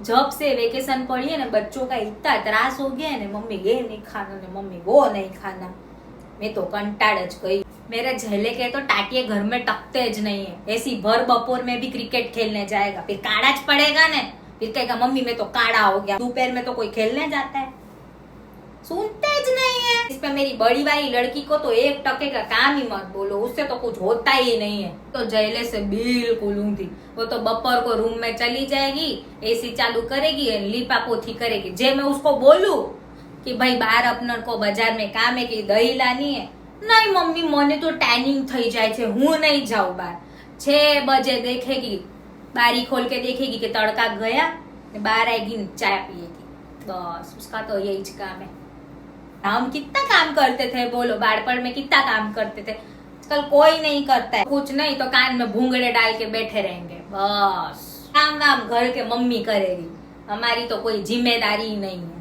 जब से वेकेशन पड़ी है ना, बच्चों का इतना त्रास हो गया है ना, मम्मी ये नहीं खाना ने मम्मी वो नहीं खाना, मैं तो कंटाड़ ज गई। मेरे झेले के तो टाटिए घर में टकते ज नहीं है, ऐसी भर बपोर में भी क्रिकेट खेलने जाएगा, फिर काड़ा ज पड़ेगा ने, फिर कहेगा मम्मी मैं तो काड़ा हो गया। दोपहर में तो कोई खेलने जाता है, सुनते ज नहीं है। इस पे मेरी बड़ी वाली लड़की को तो 1% का काम ही मत बोलो, उससे तो कुछ होता ही नहीं है। तो जयले से बिल्कुल ऊंधी, वो तो बपोर को रूम में चली जाएगी, एसी चालू करेगी, लीपा पोथी करेगी। जे मैं उसको बोलू कि भाई बाहर अपने को बाजार में काम है कि दही लानी है, नहीं मम्मी मने तो टैनिंग थई जाए छे, हूँ नहीं जाऊँ बाहर। 6 बजे देखेगी, बारी खोल के देखेगी कि तड़का गया, बाहर आएगी चाय पिएगी, बस उसका तो यही काम है। हम कितना काम करते थे बोलो, बाड़पण में कितना काम करते थे, आजकल कोई नहीं करता है। कुछ नहीं तो कान में भूंगड़े डाल के बैठे रहेंगे, बस काम वाम घर के मम्मी करेगी, हमारी तो कोई जिम्मेदारी ही नहीं है।